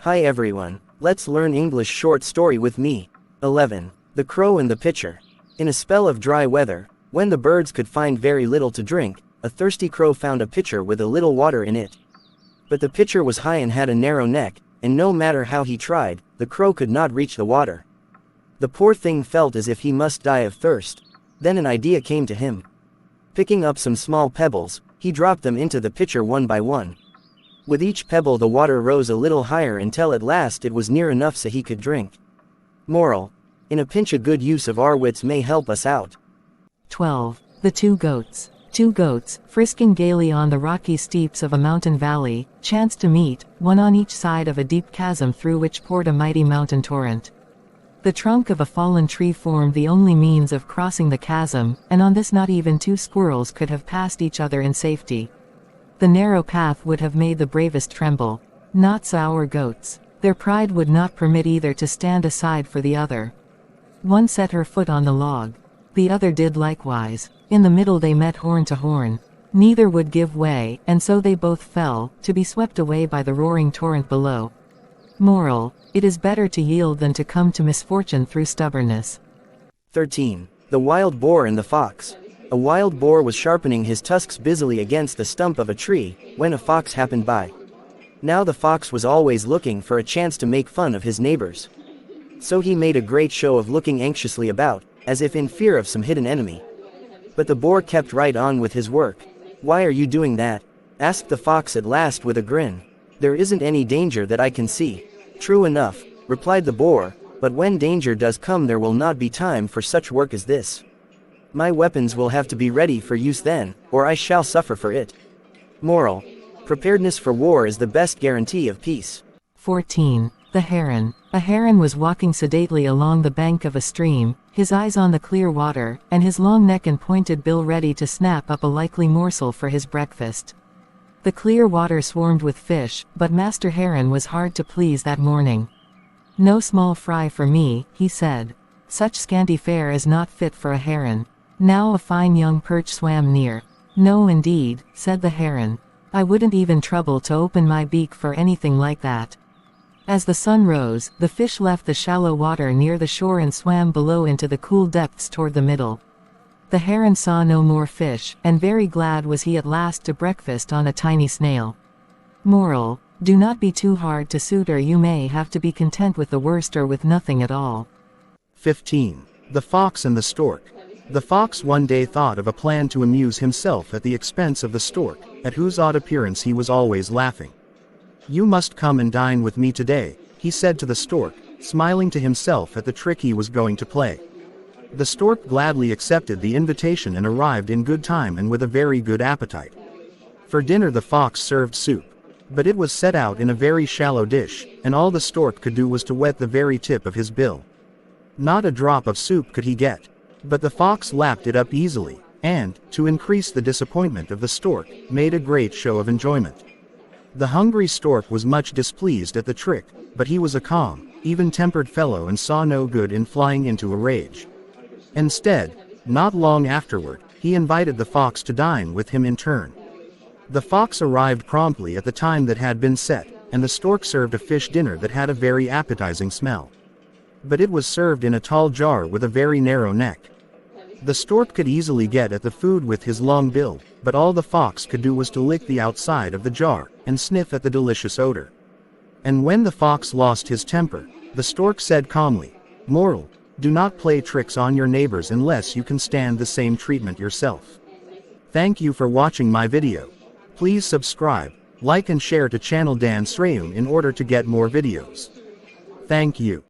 Hi everyone, let's learn English short story with me. 11. The Crow and the Pitcher. In a spell of dry weather, when the birds could find very little to drink, a thirsty crow found a pitcher with a little water in it. But the pitcher was high and had a narrow neck, and no matter how he tried, the crow could not reach the water. The poor thing felt as if he must die of thirst. Then an idea came to him. Picking up some small pebbles, he dropped them into the pitcher one by one. With each pebble the water rose a little higher until at last it was near enough so he could drink. Moral: in a pinch a good use of our wits may help us out. 12. The Two Goats. Two goats, frisking gaily on the rocky steeps of a mountain valley, chanced to meet, one on each side of a deep chasm through which poured a mighty mountain torrent. The trunk of a fallen tree formed the only means of crossing the chasm, and on this not even two squirrels could have passed each other in safety. The narrow path would have made the bravest tremble. Not so our goats. Their pride would not permit either to stand aside for the other. One set her foot on the log. The other did likewise. In the middle they met horn to horn. Neither would give way, and so they both fell, to be swept away by the roaring torrent below. Moral: it is better to yield than to come to misfortune through stubbornness. 13. The Wild Boar and the Fox. A wild boar was sharpening his tusks busily against the stump of a tree, when a fox happened by. Now the fox was always looking for a chance to make fun of his neighbors. So he made a great show of looking anxiously about, as if in fear of some hidden enemy. But the boar kept right on with his work. "Why are you doing that?" asked the fox at last with a grin. "There isn't any danger that I can see." "True enough," replied the boar, "but when danger does come there will not be time for such work as this. My weapons will have to be ready for use then, or I shall suffer for it." Moral: preparedness for war is the best guarantee of peace. 14. The Heron. A heron was walking sedately along the bank of a stream, his eyes on the clear water, and his long neck and pointed bill ready to snap up a likely morsel for his breakfast. The clear water swarmed with fish, but Master Heron was hard to please that morning. "No small fry for me," he said. "Such scanty fare is not fit for a heron." Now a fine young perch swam near. "No indeed," said the heron. "I wouldn't even trouble to open my beak for anything like that." As the sun rose, the fish left the shallow water near the shore and swam below into the cool depths toward the middle. The heron saw no more fish, and very glad was he at last to breakfast on a tiny snail. Moral: do not be too hard to suit, or you may have to be content with the worst or with nothing at all. 15. The Fox and the Stork. The fox one day thought of a plan to amuse himself at the expense of the stork, at whose odd appearance he was always laughing. "You must come and dine with me today," he said to the stork, smiling to himself at the trick he was going to play. The stork gladly accepted the invitation and arrived in good time and with a very good appetite. For dinner the fox served soup. But it was set out in a very shallow dish, and all the stork could do was to wet the very tip of his bill. Not a drop of soup could he get. But the fox lapped it up easily, and, to increase the disappointment of the stork, made a great show of enjoyment. The hungry stork was much displeased at the trick, but he was a calm, even-tempered fellow and saw no good in flying into a rage. Instead, not long afterward, he invited the fox to dine with him in turn. The fox arrived promptly at the time that had been set, and the stork served a fish dinner that had a very appetizing smell. But it was served in a tall jar with a very narrow neck. The stork could easily get at the food with his long bill, but all the fox could do was to lick the outside of the jar, and sniff at the delicious odor. And when the fox lost his temper, the stork said calmly, "Moral: do not play tricks on your neighbors unless you can stand the same treatment yourself." Thank you for watching my video. Please subscribe, like and share to channel Dan Sreyoun in order to get more videos. Thank you.